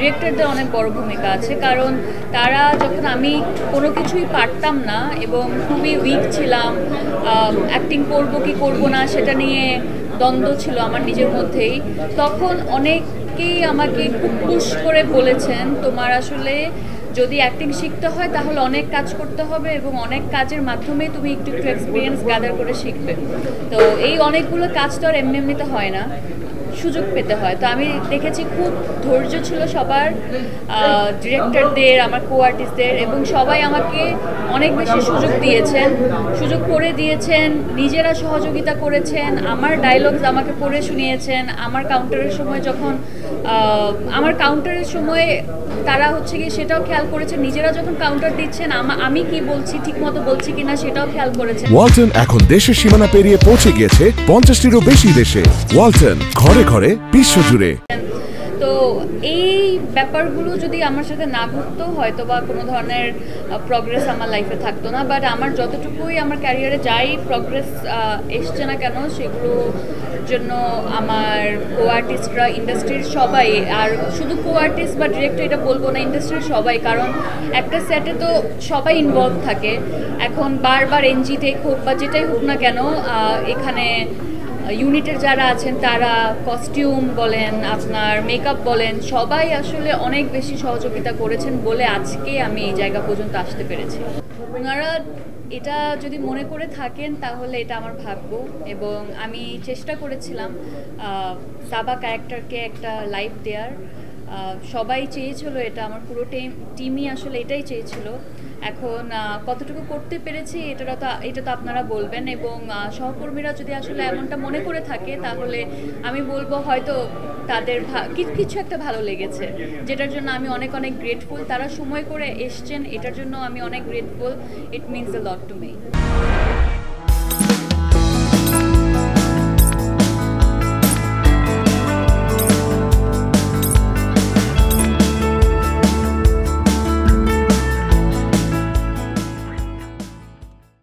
ডিরেক্টরদের অনেক বড় ভূমিকা আছে, কারণ তারা যখন আমি কোনো কিছুই পারতাম না এবং খুবই উইক ছিলাম, অ্যাক্টিং করব কি করব না সেটা নিয়ে দ্বন্দ্ব ছিল আমার নিজের মধ্যেই, তখন অনেকেই আমাকে খুব পুশ করে বলেছেন তোমার আসলে যদি অ্যাক্টিং শিখতে হয় তাহলে অনেক কাজ করতে হবে এবং অনেক কাজের মাধ্যমে তুমি একটু একটু এক্সপিরিয়েন্স গ্যাদার করে শিখবে। তো এই অনেকগুলো কাজ তো আর এমনি এমনিতে হয় না, সুযোগ পেতে হয়। তো আমি দেখেছি খুব ধৈর্য ছিল সবার, ডিরেক্টরদের, আমার কো আর্টিস্টদের, এবং সবাই আমাকে অনেক বেশি সুযোগ দিয়েছেন, সুযোগ করে দিয়েছেন, নিজেরা সহযোগিতা করেছেন, আমার ডায়লগস আমাকে পড়ে শুনিয়েছেন। আমার কাউন্টারের সময় তারা হচ্ছে কি সেটাও খেয়াল করেছেন, নিজেরা যখন কাউন্টার দিচ্ছেন আমি কি বলছি ঠিকমতো বলছি কিনা সেটাও খেয়াল করেছেন। ওয়ালটন এখন দেশের সীমানা পেরিয়ে পৌঁছে গিয়েছে 50টিরও বেশি দেশে। ওয়ালটন, ঘরে ঘরে বিশ্বজুড়ে। তো এই ব্যাপারগুলো যদি আমার সাথে না ঘটতো হয়তো বা কোনো ধরনের প্রগ্রেস আমার লাইফে থাকতো না, বাট আমার যতটুকুই আমার ক্যারিয়ারে যাই প্রগ্রেস এসছে না কেন সেগুলো জন্য আমার কো আর্টিস্টরা, ইন্ডাস্ট্রির সবাই, আর শুধু কো আর্টিস্ট বা ডিরেক্টর এটা বলবো না, ইন্ডাস্ট্রির সবাই, কারণ একটা সেটে তো সবাই ইনভলভ থাকে। এখন বারবার এনজি টেক হোক বা যেটাই হোক না কেন, এখানে ইউনিটের যারা আছেন তারা কস্টিউম বলেন, আপনার মেকআপ বলেন, সবাই আসলে অনেক বেশি সহযোগিতা করেছেন বলে আজকে আমি এই জায়গা পর্যন্ত আসতে পেরেছি। ওনারা এটা যদি মনে করে থাকেন তাহলে এটা আমার ভাগ্য, এবং আমি চেষ্টা করেছিলাম সাবা ক্যারেক্টারকে একটা লাইফ দেওয়ার। সবাই চেয়েছিল এটা, আমার পুরো টিমই আসলে এটাই চেয়েছিল। এখন কতটুকু করতে পেরেছি এটা তো আপনারা বলবেন, এবং সহকর্মীরা যদি আসলে এমনটা মনে করে থাকে তাহলে আমি বলবো হয়তো তাদের কিছু একটা ভালো লেগেছে, যেটার জন্য আমি অনেক অনেক গ্রেটফুল। তারা সময় করে এসছেন, এটার জন্য আমি অনেক grateful. It means a lot to me.